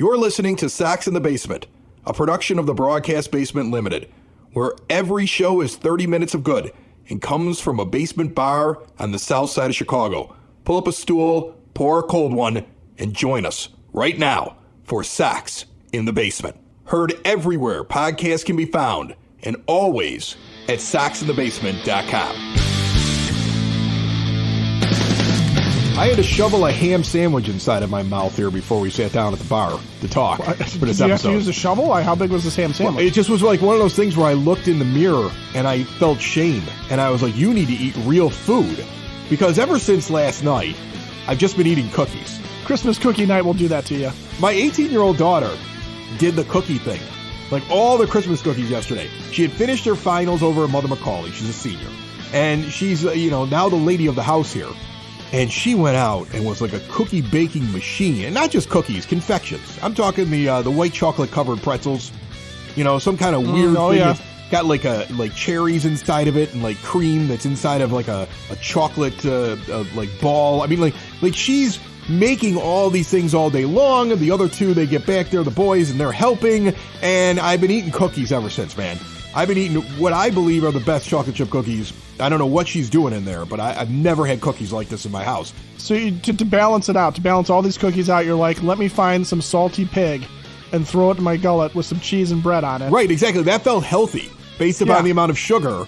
You're listening to Sox in the Basement, a production of the Broadcast Basement Limited, where every show is 30 minutes of good and comes from a basement bar on the south side of Chicago. Pull up a stool, pour a cold one, and join us right now for Sox in the Basement. Heard everywhere podcasts can be found, and always at soxinthebasement.com. I had to shovel a ham sandwich inside of my mouth here before we sat down at the bar to talk for this Did episode. you have to use a shovel? How big was this ham sandwich? Well, it just was like one of those things where I looked in the mirror and I felt shame. And I was like, you need to eat real food. Because ever since last night, I've just been eating cookies. Christmas cookie night will do that to you. My 18-year-old daughter did the cookie thing. Like all the Christmas cookies yesterday. She had finished her finals over at Mother Macaulay. She's a senior. And she's, now the lady of the house here. And she went out and was like a cookie baking machine. And not just cookies, confections. I'm talking the white chocolate covered pretzels. Some kind of weird thing. Yeah. That's got like cherries inside of it and like cream that's inside of like a chocolate like ball. I mean like she's making all these things all day long. The other two, they get back there, the boys, and they're helping. And I've been eating cookies ever since, man. I've been eating what I believe are the best chocolate chip cookies. I don't know what she's doing in there, but I've never had cookies like this in my house. So to balance it out, to balance all these cookies out, you're like, let me find some salty pig and throw it in my gullet with some cheese and bread on it. Right, exactly. That felt healthy based upon the amount of sugar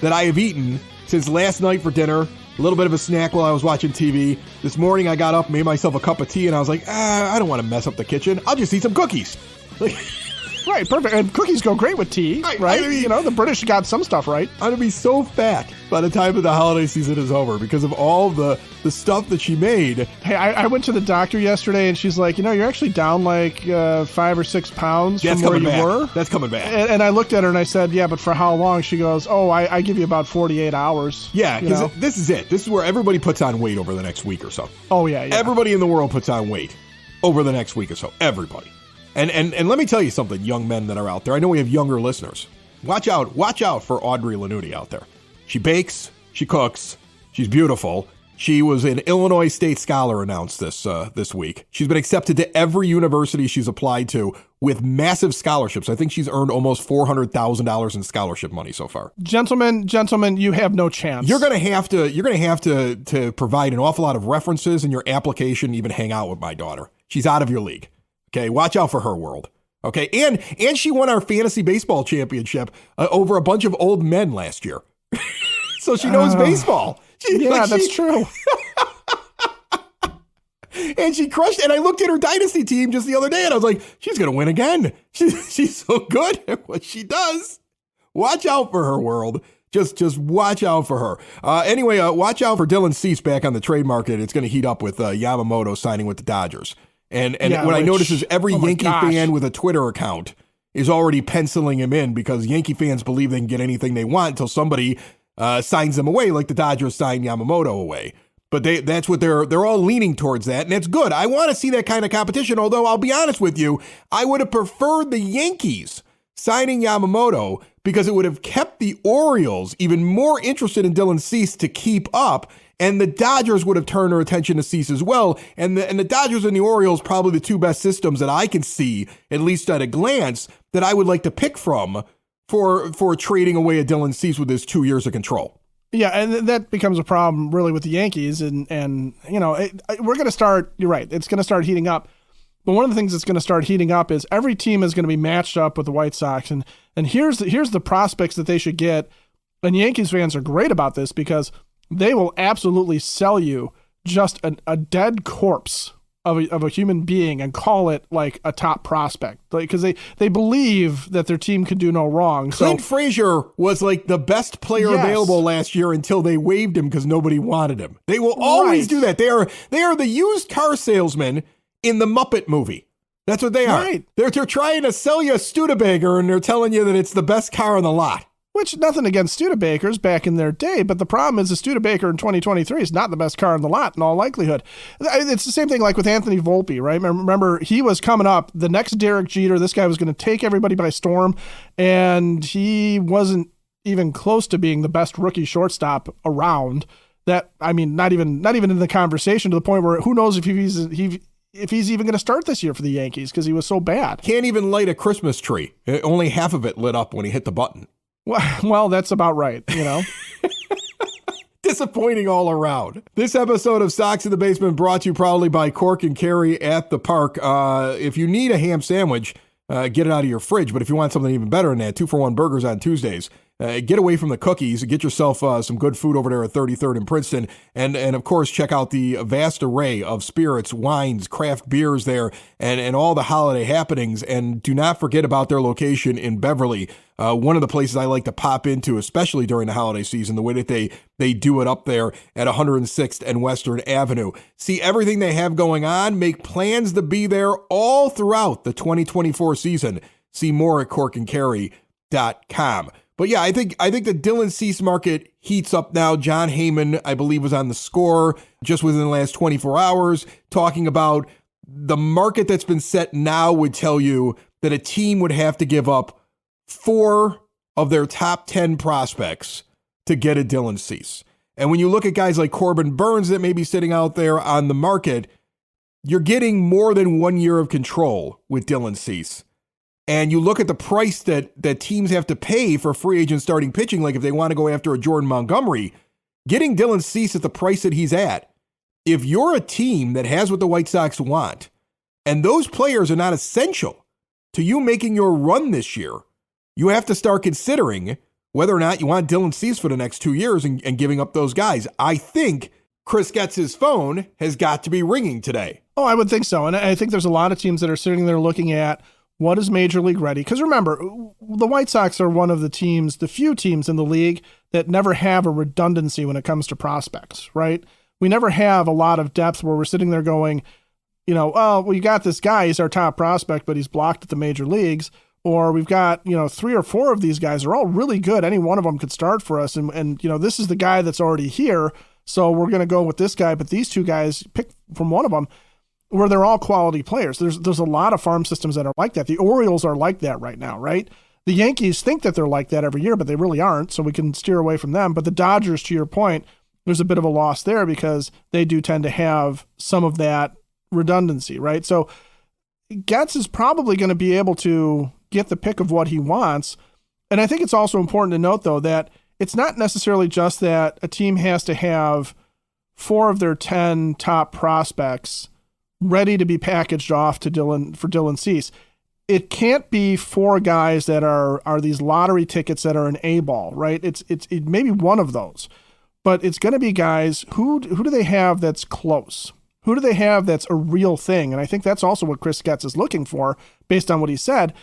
that I have eaten since last night for dinner. A little bit of a snack while I was watching TV. This morning I got up, made myself a cup of tea, and I was like, I don't want to mess up the kitchen. I'll just eat some cookies. Right, perfect. And cookies go great with tea, right? I mean, the British got some stuff right. I'm going to be so fat by the time the holiday season is over because of all the stuff that she made. Hey, I went to the doctor yesterday, and she's like, you're actually down like 5 or 6 pounds from where you were. That's coming back. And I looked at her, and I said, yeah, but for how long? She goes, I give you about 48 hours. Yeah, because this is it. This is where everybody puts on weight over the next week or so. Oh, yeah. Everybody in the world puts on weight over the next week or so. Everybody. And let me tell you something, young men that are out there. I know we have younger listeners. Watch out for Audrey Lanuti out there. She bakes, she cooks, she's beautiful. She was an Illinois State Scholar announced this week. She's been accepted to every university she's applied to with massive scholarships. I think she's earned almost $400,000 in scholarship money so far. Gentlemen, you have no chance. You're gonna have to provide an awful lot of references in your application to even hang out with my daughter. She's out of your league. Okay, watch out for her world. Okay, and she won our fantasy baseball championship over a bunch of old men last year. So she knows baseball. That's true. And she crushed it. And I looked at her dynasty team just the other day, and I was like, she's going to win again. She's so good at what she does. Watch out for her world. Just watch out for her. Anyway, watch out for Dylan Cease back on the trade market. It's going to heat up with Yamamoto signing with the Dodgers. And what I notice is every Yankee fan with a Twitter account is already penciling him in because Yankee fans believe they can get anything they want until somebody signs them away, like the Dodgers signed Yamamoto away. But that's what they're all leaning towards that, and it's good. I want to see that kind of competition, although I'll be honest with you, I would have preferred the Yankees signing Yamamoto because it would have kept the Orioles even more interested in Dylan Cease to keep up. And the Dodgers would have turned their attention to Cease as well. And the Dodgers and the Orioles, probably the two best systems that I can see, at least at a glance, that I would like to pick from for trading away a Dylan Cease with his 2 years of control. Yeah, and that becomes a problem really with the Yankees. And we're going to start, you're right, it's going to start heating up. But one of the things that's going to start heating up is every team is going to be matched up with the White Sox. And here's the prospects that they should get. And Yankees fans are great about this because they will absolutely sell you just a dead corpse of a human being and call it like a top prospect, because they believe that their team can do no wrong. Clint Frazier was like the best player available last year until they waived him because nobody wanted him. They will always do that. They are the used car salesman in the Muppet movie. That's what they are. Right. They're trying to sell you a Studebaker and they're telling you that it's the best car on the lot. Which, nothing against Studebakers back in their day, but the problem is the Studebaker in 2023 is not the best car in the lot in all likelihood. It's the same thing like with Anthony Volpe, right? Remember, he was coming up, the next Derek Jeter. This guy was going to take everybody by storm, and he wasn't even close to being the best rookie shortstop around. That, I mean, not even in the conversation, to the point where who knows if if he's even going to start this year for the Yankees because he was so bad. Can't even light a Christmas tree. Only half of it lit up when he hit the button. Well, that's about right, Disappointing all around. This episode of Sox in the Basement brought to you proudly by Cork and Carry at the Park. If you need a ham sandwich, get it out of your fridge. But if you want something even better than that, 2-for-1 burgers on Tuesdays. Get away from the cookies and get yourself some good food over there at 33rd and Princeton. And of course, check out the vast array of spirits, wines, craft beers there, and all the holiday happenings. And do not forget about their location in Beverly. One of the places I like to pop into, especially during the holiday season, the way that they do it up there at 106th and Western Avenue. See everything they have going on. Make plans to be there all throughout the 2024 season. See more at corkandcarry.com. But yeah, I think the Dylan Cease market heats up now. John Heyman, I believe, was on the Score just within the last 24 hours talking about the market that's been set now would tell you that a team would have to give up 4 of their top 10 prospects to get a Dylan Cease. And when you look at guys like Corbin Burns that may be sitting out there on the market, you're getting more than 1 year of control with Dylan Cease. And you look at the price that teams have to pay for free agent starting pitching, like if they want to go after a Jordan Montgomery, getting Dylan Cease at the price that he's at, if you're a team that has what the White Sox want, and those players are not essential to you making your run this year, you have to start considering whether or not you want Dylan Cease for the next 2 years and giving up those guys. I think Chris Getz's phone has got to be ringing today. Oh, I would think so. And I think there's a lot of teams that are sitting there looking at what is Major League ready? Because remember, the White Sox are one of the few teams in the league that never have a redundancy when it comes to prospects, right? We never have a lot of depth where we're sitting there going, we got this guy, he's our top prospect, but he's blocked at the major leagues. Or we've got, 3 or 4 of these guys are all really good. Any one of them could start for us. And this is the guy that's already here. So we're going to go with this guy, but these 2 guys, pick from one of them, where they're all quality players. There's a lot of farm systems that are like that. The Orioles are like that right now, right? The Yankees think that they're like that every year, but they really aren't, so we can steer away from them. But the Dodgers, to your point, there's a bit of a loss there because they do tend to have some of that redundancy, right? So Getz is probably going to be able to get the pick of what he wants. And I think it's also important to note, though, that it's not necessarily just that a team has to have 4 of their 10 top prospects ready to be packaged off to Dylan Cease. It can't be 4 guys that are these lottery tickets that are an A-ball, right? It may be one of those, but it's going to be guys who do they have that's close? Who do they have that's a real thing? And I think that's also what Chris Getz is looking for based on what he said.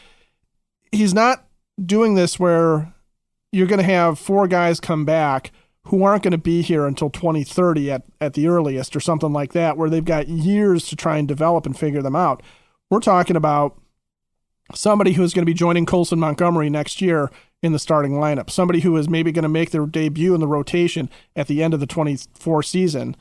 He's not doing this where you're going to have 4 guys come back who aren't going to be here until 2030 at the earliest or something like that, where they've got years to try and develop and figure them out. We're talking about somebody who's going to be joining Colson Montgomery next year in the starting lineup, somebody who is maybe going to make their debut in the rotation at the end of the 24 season.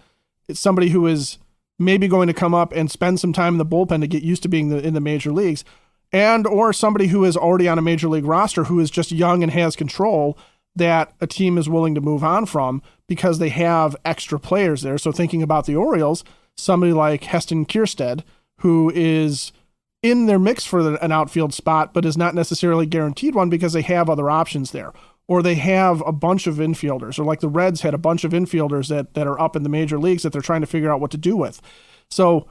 It's somebody who is maybe going to come up and spend some time in the bullpen to get used to being in the major leagues, and or somebody who is already on a major league roster who is just young and has control that a team is willing to move on from because they have extra players there. So thinking about the Orioles, somebody like Heston Kjerstad, who is in their mix for an outfield spot, but is not necessarily guaranteed one because they have other options there. Or they have a bunch of infielders, or like the Reds had a bunch of infielders that are up in the major leagues that they're trying to figure out what to do with. So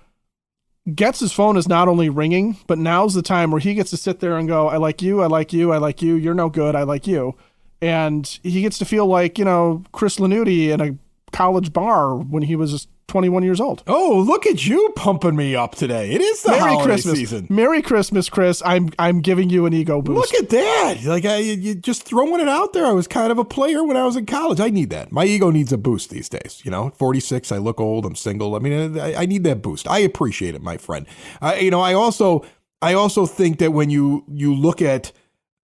Getz's phone is not only ringing, but now's the time where he gets to sit there and go, I like you, I like you, I like you, you're no good, I like you. And he gets to feel like, Chris Lanuti in a college bar when he was 21 years old. Oh, look at you pumping me up today. It is the Merry holiday Christmas season. Merry Christmas, Chris. I'm giving you an ego boost. Look at that. Like you just throwing it out there. I was kind of a player when I was in college. I need that. My ego needs a boost these days. 46, I look old, I'm single. I mean, I need that boost. I appreciate it, my friend. I also think that when you look at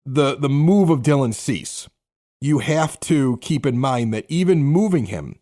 the move of Dylan Cease, you have to keep in mind that even moving him,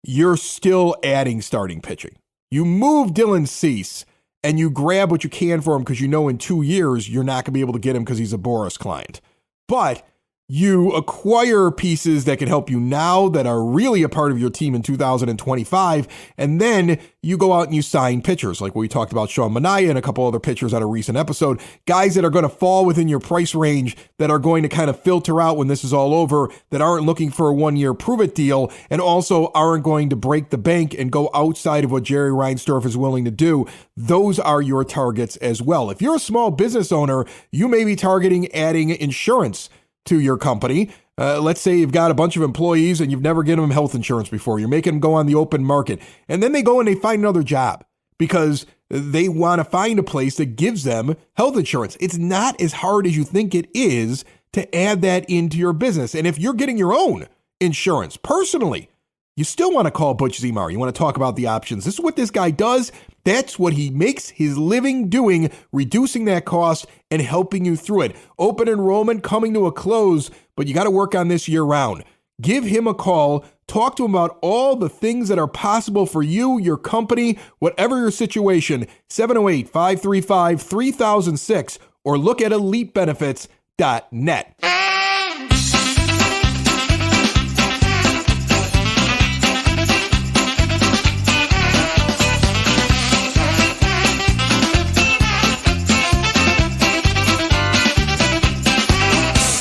you're still adding starting pitching. You move Dylan Cease and you grab what you can for him because in 2 years you're not going to be able to get him because he's a Boris client. But you acquire pieces that can help you now that are really a part of your team in 2025. And then you go out and you sign pitchers, like we talked about Sean Manaea and a couple other pitchers on a recent episode, guys that are going to fall within your price range, that are going to kind of filter out when this is all over, that aren't looking for a 1-year prove-it deal, and also aren't going to break the bank and go outside of what Jerry Reinsdorf is willing to do. Those are your targets as well. If you're a small business owner, you may be targeting adding insurance to your company. Let's say you've got a bunch of employees and you've never given them health insurance before. You're making them go on the open market. And then they go and they find another job because they want to find a place that gives them health insurance. It's not as hard as you think it is to add that into your business. And if you're getting your own insurance personally, you still want to call Butch Zemar. You want to talk about the options. This is what this guy does. That's what he makes his living doing, reducing that cost and helping you through it. Open enrollment coming to a close, but you got to work on this year round. Give him a call. Talk to him about all the things that are possible for you, your company, whatever your situation. 708-535-3006 or look at elitebenefits.net.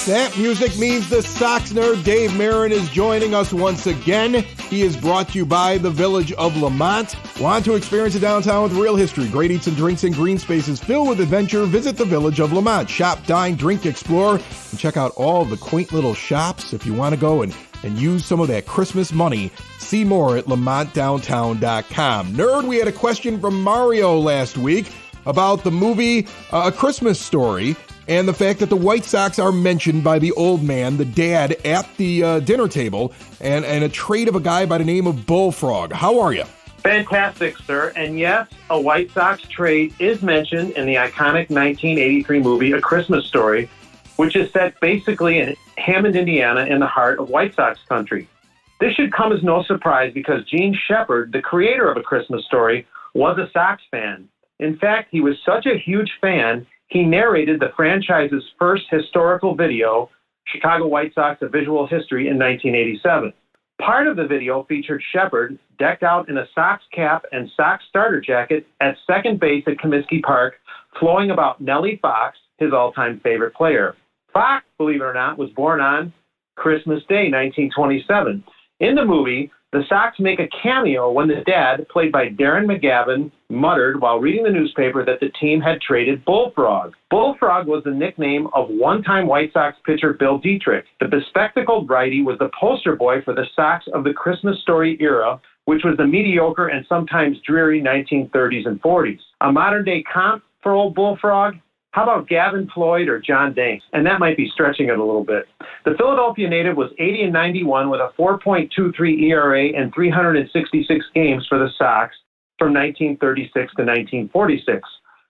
That music means the Sox nerd Dave Marin is joining us once again. He is brought to you by the Village of Lamont. Want to experience a downtown with real history, great eats and drinks, and green spaces filled with adventure? Visit the Village of Lamont. Shop, dine, drink, explore, and check out all the quaint little shops. If you want to go and use some of that Christmas money, see more at lamontdowntown.com. Nerd, we had a question from Mario last week about the movie A Christmas Story, and the fact that the White Sox are mentioned by the old man, the dad, at the dinner table, and a trade of a guy by the name of Bullfrog. How are you? Fantastic, sir. And yes, a White Sox trade is mentioned in the iconic 1983 movie A Christmas Story, which is set basically in Hammond, Indiana, in the heart of White Sox country. This should come as no surprise because Gene Shepard, the creator of A Christmas Story, was a Sox fan. In fact, he was such a huge fan, he narrated the franchise's first historical video, Chicago White Sox: A Visual History, in 1987. Part of the video featured Shepard decked out in a Sox cap and Sox starter jacket at second base at Comiskey Park, flowing about Nellie Fox, his all-time favorite player. Fox, believe it or not, was born on Christmas Day, 1927. In the movie, the Sox make a cameo when the dad, played by Darren McGavin, muttered while reading the newspaper that the team had traded Bullfrog. Bullfrog was the nickname of one-time White Sox pitcher Bill Dietrich. The bespectacled righty was the poster boy for the Sox of the Christmas Story era, which was the mediocre and sometimes dreary 1930s and 40s. A modern-day comp for old Bullfrog? How about Gavin Floyd or John Danks? And that might be stretching it a little bit. The Philadelphia native was 80-91 with a 4.23 ERA and 366 games for the Sox from 1936 to 1946.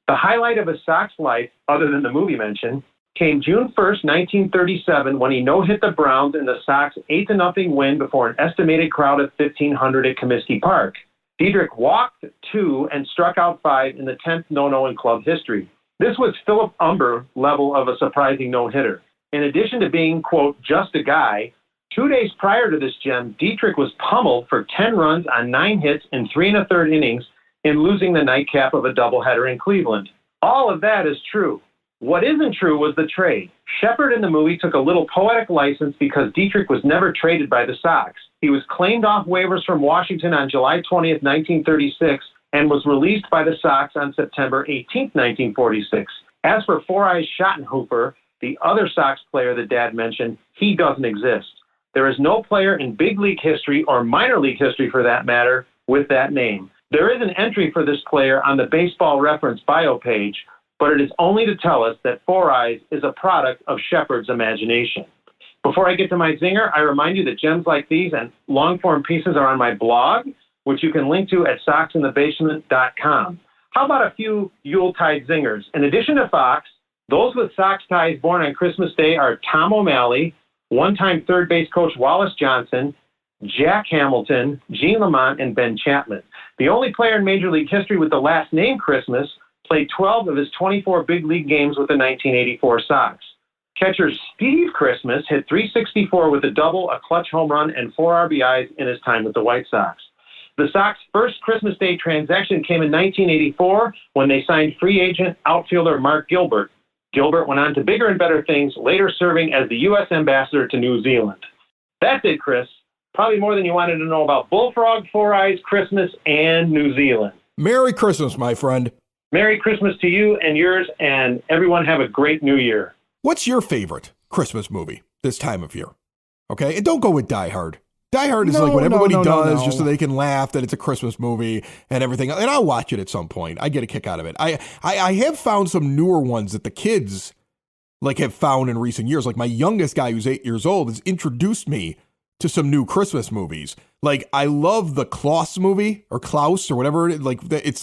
The highlight of his Sox life, other than the movie mention, came June 1st, 1937, when he no-hit the Browns in the Sox 8-0 win before an estimated crowd of 1,500 at Comiskey Park. Dietrich walked 2 and struck out 5 in the 10th no-no in club history. This was Philip Umber level of a surprising no-hitter. In addition to being, quote, just a guy, 2 days prior to this gem, Dietrich was pummeled for 10 runs on 9 hits in 3 1/3 innings in losing the nightcap of a doubleheader in Cleveland. All of that is true. What isn't true was the trade. Shepard in the movie took a little poetic license because Dietrich was never traded by the Sox. He was claimed off waivers from Washington on July 20th, 1936, and was released by the Sox on September 18, 1946. As for Four Eyes Schottenhooper, the other Sox player that Dad mentioned, he doesn't exist. There is no player in big league history, or minor league history for that matter, with that name. There is an entry for this player on the Baseball Reference bio page, but it is only to tell us that Four Eyes is a product of Shepard's imagination. Before I get to my zinger, I remind you that gems like these and long-form pieces are on my blog, which you can link to at soxinthebasement.com. How about a few Yuletide zingers? In addition to Fox, those with Sox ties born on Christmas Day are Tom O'Malley, one-time third base coach Wallace Johnson, Jack Hamilton, Gene Lamont, and Ben Chapman. The only player in Major League history with the last name Christmas played 12 of his 24 big league games with the 1984 Sox. Catcher Steve Christmas hit .364 with a double, a clutch home run, and 4 RBIs in his time with the White Sox. The Sox' first Christmas Day transaction came in 1984 when they signed free agent outfielder Mark Gilbert. Gilbert went on to bigger and better things, later serving as the U.S. ambassador to New Zealand. That's it, Chris. Probably more than you wanted to know about Bullfrog, Four Eyes, Christmas, and New Zealand. Merry Christmas, my friend. Merry Christmas to you and yours, and everyone have a great New Year. What's your favorite Christmas movie this time of year? Okay, and don't go with Die Hard. Die Hard is like what everybody does just so they can laugh that it's a Christmas movie and everything. And I'll watch it at some point. I get a kick out of it. I have found some newer ones that the kids like have found in recent years. Like my youngest guy who's 8 years old has introduced me to some new Christmas movies. Like I love the Klaus movie or Klaus or whatever. It's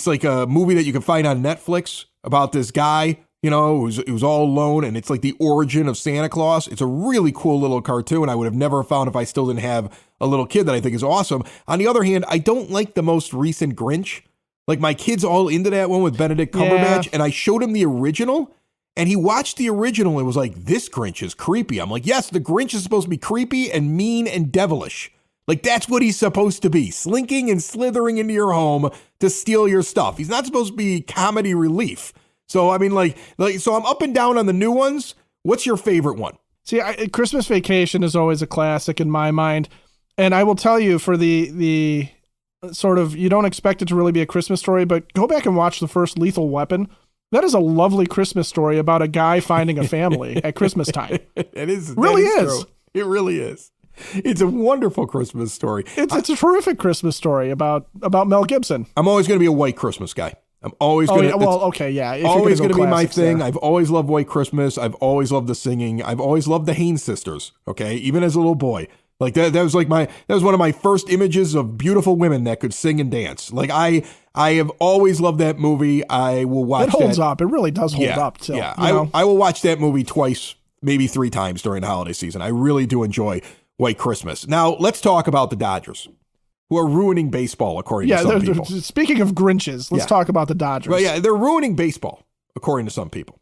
like a movie that you can find on Netflix about this guy, you know, who's all alone, and it's like the origin of Santa Claus. It's a really cool little cartoon I would have never found if I still didn't have a little kid that I think is awesome. On the other hand, I don't like the most recent Grinch. Like my kid's all into that one with Benedict Cumberbatch, and I showed him the original, and he watched the original and was like, this Grinch is creepy. I'm like, yes, the Grinch is supposed to be creepy and mean and devilish. Like that's what he's supposed to be, slinking and slithering into your home to steal your stuff. He's not supposed to be comedy relief. So, I mean, so I'm up and down on the new ones. What's your favorite one? See, Christmas Vacation is always a classic in my mind. And I will tell you for the sort of, you don't expect it to really be a Christmas story, but go back and watch the first Lethal Weapon. That is a lovely Christmas story about a guy finding a family at Christmas time. It is. Really is. True. It really is. It's a wonderful Christmas story. It's a terrific Christmas story about Mel Gibson. I'm always going to be a White Christmas guy. I'm always going to. Okay, yeah. Always going to be my thing. I've always loved White Christmas. I've always loved the singing. I've always loved the Haynes sisters. Okay, even as a little boy, like that was one of my first images of beautiful women that could sing and dance. Like I have always loved that movie. I will watch. It holds up. It really does hold up. Till, yeah, I will watch that movie twice, maybe 3 times during the holiday season. I really do enjoy White Christmas. Now let's talk about the Dodgers, who are ruining baseball, according to some people. Speaking of Grinches, let's talk about the Dodgers. Well, yeah, they're ruining baseball, according to some people.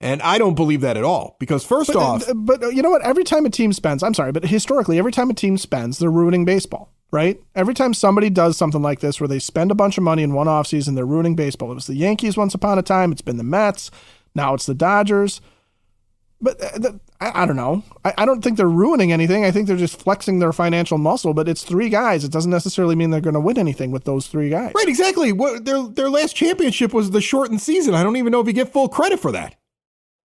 And I don't believe that at all, because first off... But you know what? Every time a team spends, I'm sorry, but historically, every time a team spends, they're ruining baseball, right? Every time somebody does something like this, where they spend a bunch of money in one offseason, they're ruining baseball. It was the Yankees once upon a time. It's been the Mets. Now it's the Dodgers. But I don't know. I don't think they're ruining anything. I think they're just flexing their financial muscle, but it's 3 guys. It doesn't necessarily mean they're going to win anything with those 3 guys. Right, exactly. Their last championship was the shortened season. I don't even know if you get full credit for that.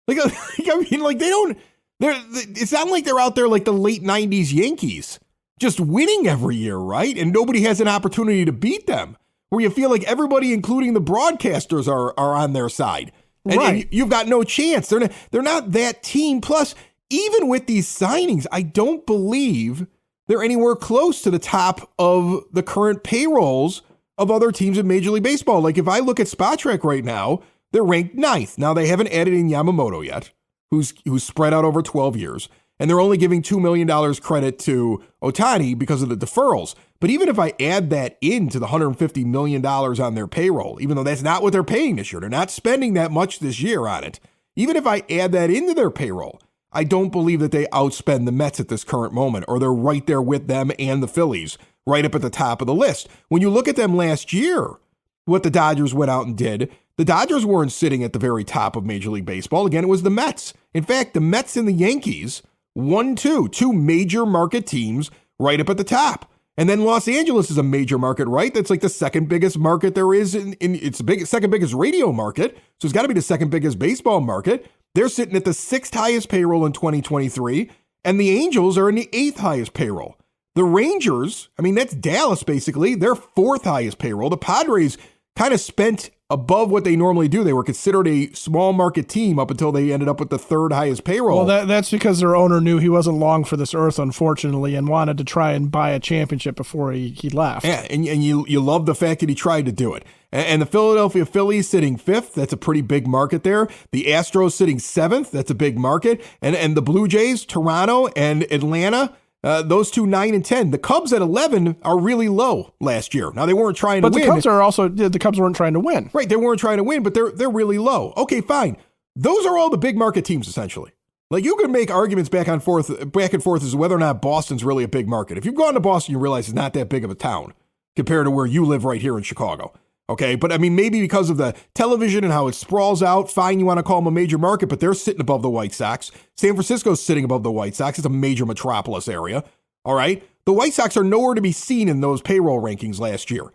Like I mean, like it's not like they're out there like the late 90s Yankees, just winning every year, right? And nobody has an opportunity to beat them, where you feel like everybody, including the broadcasters, are on their side. And you've got no chance. They're not that team. Plus, even with these signings, I don't believe they're anywhere close to the top of the current payrolls of other teams in Major League Baseball. Like if I look at Spotrac right now, they're ranked 9th. Now they haven't added in Yamamoto yet, who's spread out over 12 years. And they're only giving $2 million credit to Ohtani because of the deferrals. But even if I add that into the $150 million on their payroll, even though that's not what they're paying this year, they're not spending that much this year on it. Even if I add that into their payroll, I don't believe that they outspend the Mets at this current moment, or they're right there with them and the Phillies, right up at the top of the list. When you look at them last year, what the Dodgers went out and did, the Dodgers weren't sitting at the very top of Major League Baseball. Again, it was the Mets. In fact, the Mets and the Yankees, 2 major market teams right up at the top. And then Los Angeles is a major market, right? That's like the second biggest market there is it's the second biggest radio market. So it's got to be the second biggest baseball market. They're sitting at the 6th highest payroll in 2023. And the Angels are in the 8th highest payroll. The Rangers, I mean, that's Dallas basically. They're 4th highest payroll. The Padres kind of spent above what they normally do. They were considered a small market team up until they ended up with the 3rd highest payroll. Well, that's because their owner knew he wasn't long for this earth, unfortunately, and wanted to try and buy a championship before he left. Yeah, and you love the fact that he tried to do it. And the Philadelphia Phillies sitting 5th, that's a pretty big market there. The Astros sitting 7th, that's a big market. And the Blue Jays, Toronto, and Atlanta, those 2, 9 and 10. The Cubs at 11 are really low last year. Now they weren't trying to win. But the Cubs weren't trying to win. Right, they weren't trying to win, but they're really low. Okay, fine. Those are all the big market teams essentially. Like, you can make arguments back and forth as to whether or not Boston's really a big market. If you've gone to Boston, you realize it's not that big of a town compared to where you live right here in Chicago. Okay, but I mean, maybe because of the television and how it sprawls out, fine, you want to call them a major market, but they're sitting above the White Sox. San Francisco's sitting above the White Sox. It's a major metropolis area. All right, the White Sox are nowhere to be seen in those payroll rankings last year,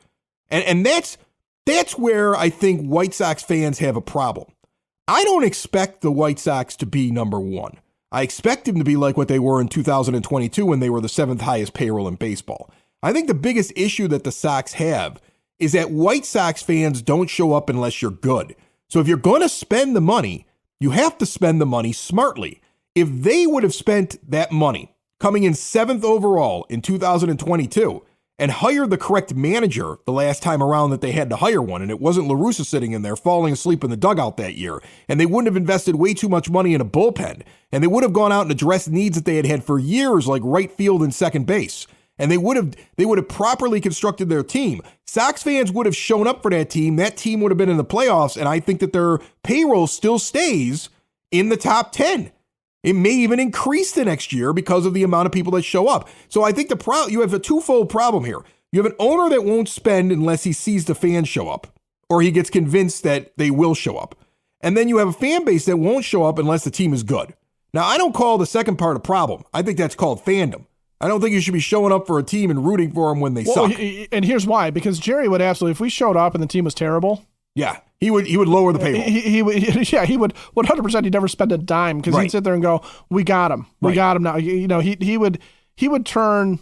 and that's where I think White Sox fans have a problem. I don't expect the White Sox to be number one. I expect them to be like what they were in 2022 when they were the 7th highest payroll in baseball. I think the biggest issue that the Sox have is that White Sox fans don't show up unless you're good. So if you're going to spend the money, you have to spend the money smartly. If they would have spent that money coming in 7th overall in 2022 and hired the correct manager the last time around that they had to hire one, and it wasn't La Russa sitting in there falling asleep in the dugout that year, and they wouldn't have invested way too much money in a bullpen, and they would have gone out and addressed needs that they had had for years, like right field and second base, and they would have properly constructed their team. Sox fans would have shown up for that team. That team would have been in the playoffs, and I think that their payroll still stays in the top 10. It may even increase the next year because of the amount of people that show up. So I think you have a twofold problem here. You have an owner that won't spend unless he sees the fans show up, or he gets convinced that they will show up. And then you have a fan base that won't show up unless the team is good. Now, I don't call the second part a problem. I think that's called fandom. I don't think you should be showing up for a team and rooting for them when they suck. And here's why. Because Jerry would absolutely, if we showed up and the team was terrible, yeah, he would lower the payroll. He would 100%. He'd never spend a dime because he'd sit there and go, "We got him. We got him now." You know, he would turn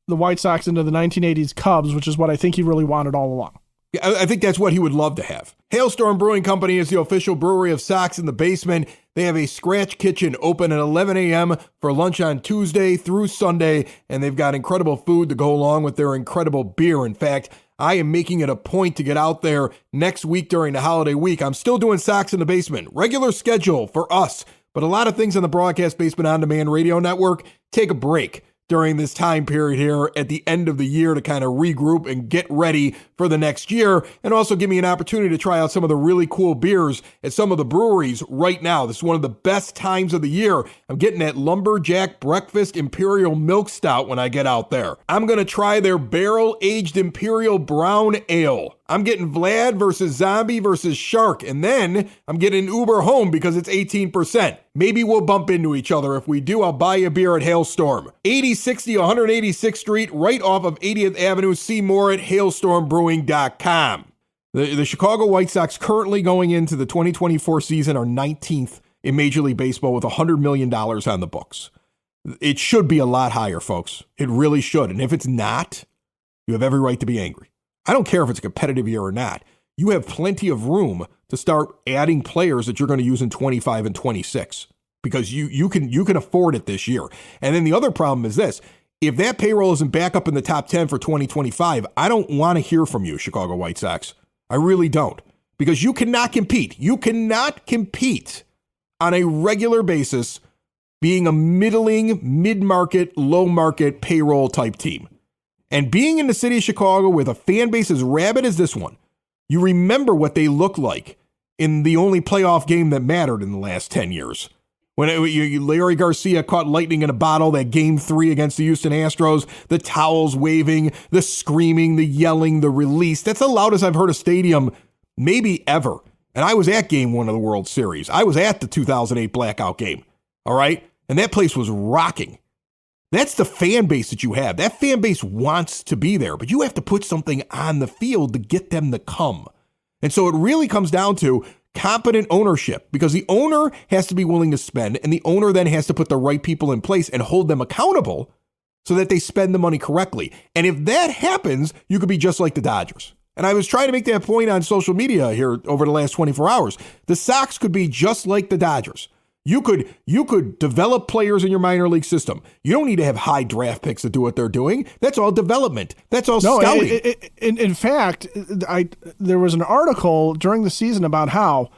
the White Sox into the 1980s Cubs, which is what I think he really wanted all along. Yeah, I think that's what he would love to have. Hailstorm Brewing Company is the official brewery of Sox in the Basement. They have a scratch kitchen open at 11 a.m. for lunch on Tuesday through Sunday, and they've got incredible food to go along with their incredible beer. In fact, I am making it a point to get out there next week during the holiday week. I'm still doing Sox in the Basement, regular schedule for us, but a lot of things on the Broadcast Basement On Demand Radio Network take a break during this time period here at the end of the year to kind of regroup and get ready for the next year, and also give me an opportunity to try out some of the really cool beers at some of the breweries right now. This is one of the best times of the year. I'm getting that Lumberjack Breakfast Imperial Milk Stout when I get out there. I'm going to try their barrel-aged Imperial Brown Ale. I'm getting Vlad versus Zombie versus Shark, and then I'm getting Uber home because it's 18%. Maybe we'll bump into each other. If we do, I'll buy you a beer at Hailstorm. 8060 186th Street, right off of 80th Avenue. See more at hailstormbrewing.com. The Chicago White Sox currently going into the 2024 season are 19th in Major League Baseball with $100 million on the books. It should be a lot higher, folks. It really should. And if it's not, you have every right to be angry. I don't care if it's a competitive year or not. You have plenty of room to start adding players that you're going to use in 25 and 26 because you can afford it this year. And then the other problem is this. If that payroll isn't back up in the top 10 for 2025, I don't want to hear from you, Chicago White Sox. I really don't, because you cannot compete. You cannot compete on a regular basis being a middling, mid-market, low-market payroll type team. And being in the city of Chicago with a fan base as rabid as this one, you remember what they looked like in the only playoff game that mattered in the last 10 years. When Larry Garcia caught lightning in a bottle, that game 3 against the Houston Astros, the towels waving, the screaming, the yelling, the release. That's the loudest I've heard a stadium maybe ever. And I was at game 1 of the World Series. I was at the 2008 blackout game. All right. And that place was rocking. That's the fan base that you have. That fan base wants to be there, but you have to put something on the field to get them to come. And so it really comes down to competent ownership, because the owner has to be willing to spend, and the owner then has to put the right people in place and hold them accountable so that they spend the money correctly. And if that happens, you could be just like the Dodgers. And I was trying to make that point on social media here over the last 24 hours. The Sox could be just like the Dodgers. You could develop players in your minor league system. You don't need to have high draft picks to do what they're doing. That's all development. That's all scouting. In fact, there was an article during the season about how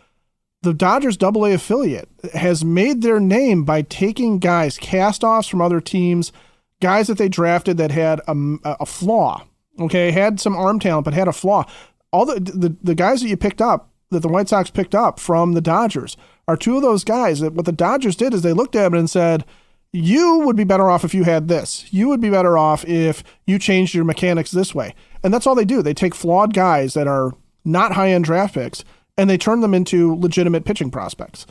the Dodgers AA affiliate has made their name by taking guys, cast-offs from other teams, guys that they drafted that had a flaw, okay, had some arm talent but had a flaw. All the guys that you picked up, that the White Sox picked up from the Dodgers, are two of those guys that what the Dodgers did is they looked at him and said, you would be better off if you had this. You would be better off if you changed your mechanics this way. And that's all they do. They take flawed guys that are not high-end draft picks and they turn them into legitimate pitching prospects.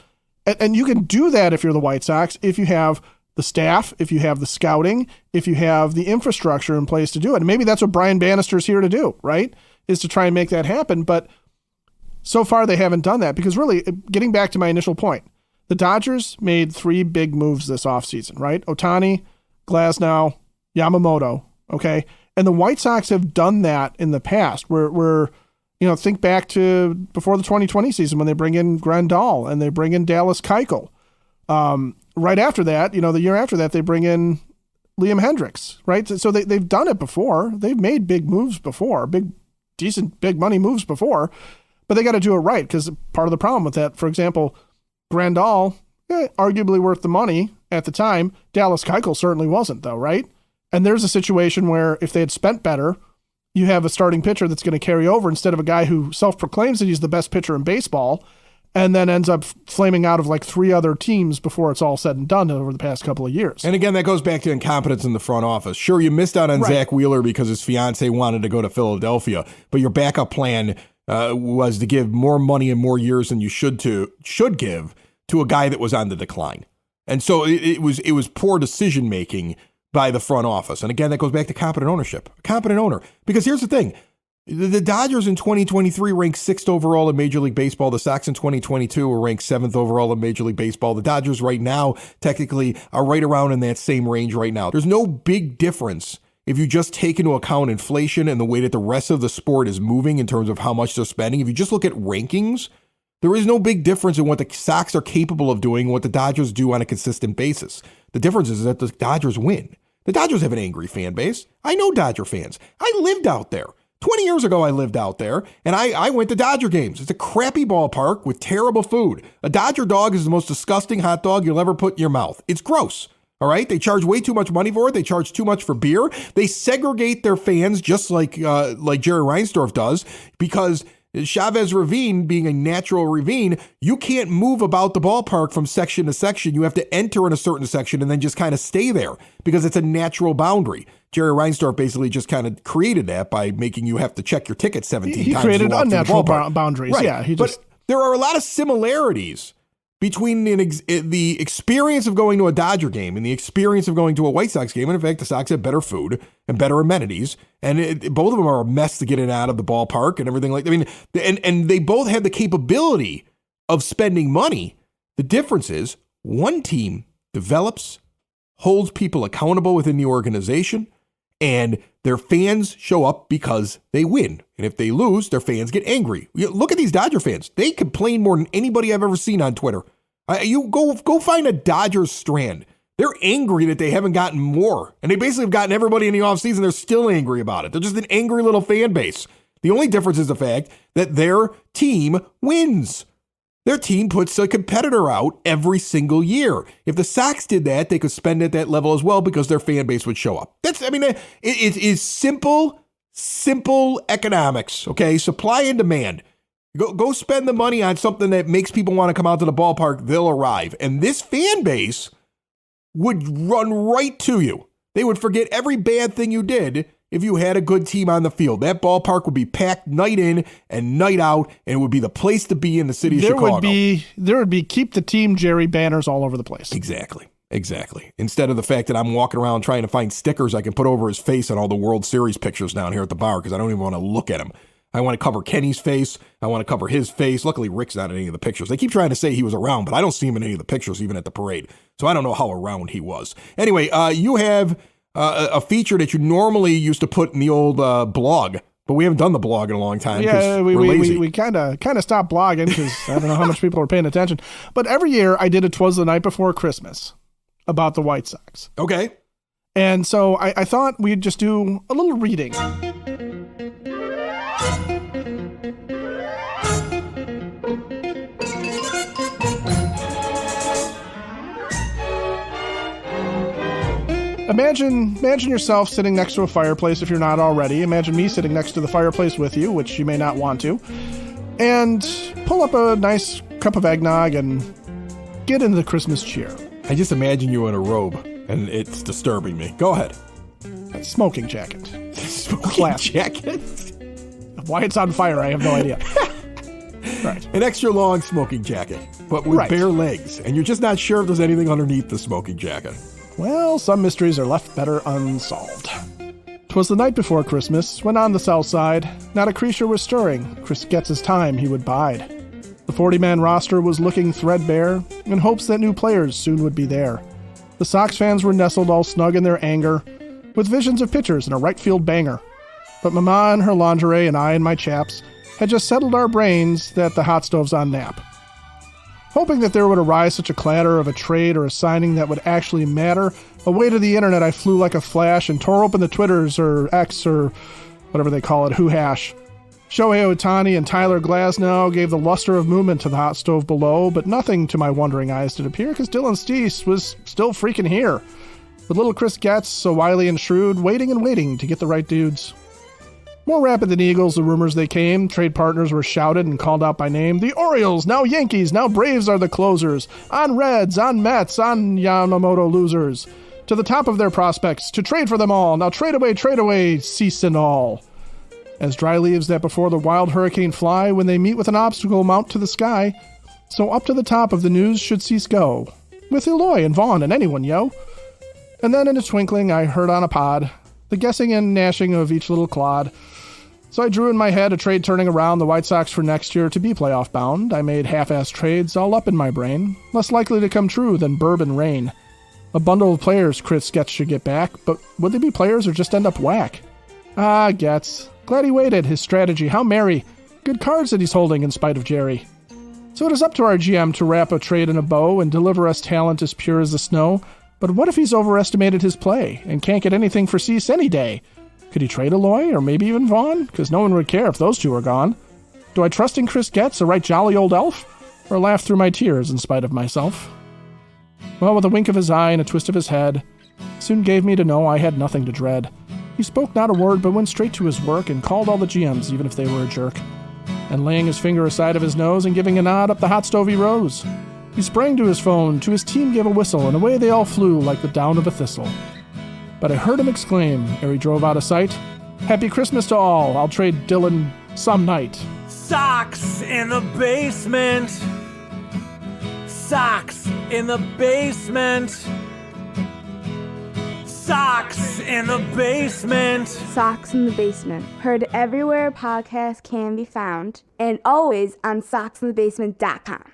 And you can do that if you're the White Sox, if you have the staff, if you have the scouting, if you have the infrastructure in place to do it. And maybe that's what Brian Bannister's here to do, right? Is to try and make that happen. But so far they haven't done that because really, getting back to my initial point, the Dodgers made 3 big moves this offseason, right? Ohtani, Glasnow, Yamamoto, okay? And the White Sox have done that in the past where think back to before the 2020 season when they bring in Grandal and they bring in Dallas Keuchel. Right after that, the year after that, they bring in Liam Hendricks, right? So they've done it before. They've made big moves before, decent big money moves before, but they got to do it right because part of the problem with that, for example, Grandal, arguably worth the money at the time. Dallas Keuchel certainly wasn't, though, right? And there's a situation where if they had spent better, you have a starting pitcher that's going to carry over instead of a guy who self-proclaims that he's the best pitcher in baseball and then ends up flaming out of like 3 other teams before it's all said and done over the past couple of years. And again, that goes back to incompetence in the front office. Sure, you missed out on Zach Wheeler because his fiance wanted to go to Philadelphia, but your backup plan was to give more money and more years than you should give to a guy that was on the decline. And so it was poor decision making by the front office. And again, that goes back to competent ownership. A competent owner. Because here's the thing. The Dodgers in 2023 ranked 6th overall in Major League Baseball. The Sox in 2022 were ranked 7th overall in Major League Baseball. The Dodgers right now technically are right around in that same range right now. There's no big difference if you just take into account inflation and the way that the rest of the sport is moving in terms of how much they're spending. If you just look at rankings, there is no big difference in what the Sox are capable of doing and what the Dodgers do on a consistent basis. The difference is that the Dodgers win. The Dodgers have an angry fan base. I know Dodger fans. I lived out there. 20 years ago, I lived out there, and I went to Dodger games. It's a crappy ballpark with terrible food. A Dodger dog is the most disgusting hot dog you'll ever put in your mouth. It's gross, all right? They charge way too much money for it. They charge too much for beer. They segregate their fans just like Jerry Reinsdorf does because Chavez Ravine being a natural ravine, you can't move about the ballpark from section to section. You have to enter in a certain section and then just kind of stay there because it's a natural boundary. Jerry Reinsdorf basically just kind of created that by making you have to check your ticket 17 times. He created unnatural boundaries. Right. Yeah, but there are a lot of similarities between the experience of going to a Dodger game and the experience of going to a White Sox game. And in fact, the Sox have better food and better amenities. And both of them are a mess to get in and out of the ballpark and everything like that. I mean, and they both have the capability of spending money. The difference is one team develops, holds people accountable within the organization, and their fans show up because they win. And if they lose, their fans get angry. Look at these Dodger fans. They complain more than anybody I've ever seen on Twitter. You go find a Dodgers strand. They're angry that they haven't gotten more. And they basically have gotten everybody in the offseason. They're still angry about it. They're just an angry little fan base. The only difference is the fact that their team wins. Their team puts a competitor out every single year. If the Sox did that, they could spend at that level as well because their fan base would show up. It is simple economics, okay? Supply and demand. Go spend the money on something that makes people want to come out to the ballpark. They'll arrive. And this fan base would run right to you. They would forget every bad thing you did if you had a good team on the field. That ballpark would be packed night in and night out, and it would be the place to be in the city of Chicago. There would be keep the team Jerry banners all over the place. Exactly. Instead of the fact that I'm walking around trying to find stickers I can put over his face on all the World Series pictures down here at the bar because I don't even want to look at him. I want to cover Kenny's face. I want to cover his face. Luckily, Rick's not in any of the pictures. They keep trying to say he was around, but I don't see him in any of the pictures, even at the parade. So I don't know how around he was. Anyway, you have a feature that you normally used to put in the old blog, but we haven't done the blog in a long time. Yeah, we're lazy. We kind of stopped blogging because I don't know how much people are paying attention. But every year I did a 'Twas the Night Before Christmas about the White Sox. Okay. And so I thought we'd just do a little reading. Imagine yourself sitting next to a fireplace if you're not already. Imagine me sitting next to the fireplace with you, which you may not want to. And pull up a nice cup of eggnog and get into the Christmas cheer. I just imagine you in a robe, and it's disturbing me. Go ahead. A smoking jacket. Smoking Classic. jacket? Why it's on fire, I have no idea. Right. An extra long smoking jacket, but with bare legs, and you're just not sure if there's anything underneath the smoking jacket. Well, some mysteries are left better unsolved. 'Twas the night before Christmas, when on the south side, not a creature was stirring. Chris gets his time, he would bide. The 40-man roster was looking threadbare, in hopes that new players soon would be there. The Sox fans were nestled all snug in their anger, with visions of pitchers and a right field banger. But Mama in her lingerie and I in my chaps had just settled our brains that the hot stove's on nap. Hoping that there would arise such a clatter of a trade or a signing that would actually matter, away to the internet I flew like a flash and tore open the Twitters or X or whatever they call it, who-hash. Shohei Ohtani and Tyler Glasnow gave the luster of movement to the hot stove below, but nothing to my wondering eyes did appear, because Dylan Cease was still freaking here. With little Chris Getz, so wily and shrewd, waiting and waiting to get the right dudes. More rapid than eagles, the rumors they came. Trade partners were shouted and called out by name. The Orioles, now Yankees, now Braves are the closers. On Reds, on Mets, on Yamamoto losers. To the top of their prospects, to trade for them all. Now trade away, cease and all. As dry leaves that before the wild hurricane fly, when they meet with an obstacle mount to the sky, so up to the top of the news should Cease go. With Eloy and Vaughn and anyone, yo. And then in a twinkling I heard on a pod the guessing and gnashing of each little clod. So I drew in my head a trade turning around the White Sox for next year to be playoff bound. I made half-ass trades all up in my brain, less likely to come true than bourbon rain. A bundle of players Chris Getz should get back, but would they be players or just end up whack? Ah, Getz. Glad he waited, his strategy, how merry. Good cards that he's holding in spite of Jerry. So it is up to our GM to wrap a trade in a bow and deliver us talent as pure as the snow. But what if he's overestimated his play and can't get anything for Cease any day? Could he trade Eloy or maybe even Vaughn? Because no one would care if those two are gone. Do I trust in Chris Getz, a right jolly old elf? Or laugh through my tears in spite of myself? Well, with a wink of his eye and a twist of his head, soon gave me to know I had nothing to dread. He spoke not a word, but went straight to his work and called all the GMs, even if they were a jerk. And laying his finger aside of his nose and giving a nod, up the hot stove he rose. He sprang to his phone, to his team gave a whistle, and away they all flew like the down of a thistle. But I heard him exclaim, ere he drove out of sight, "Happy Christmas to all, I'll trade Dylan some night." Sox in the basement. Sox in the basement. Sox in the basement. Sox in the Basement. Heard everywhere podcasts can be found, and always on soxinthebasement.com.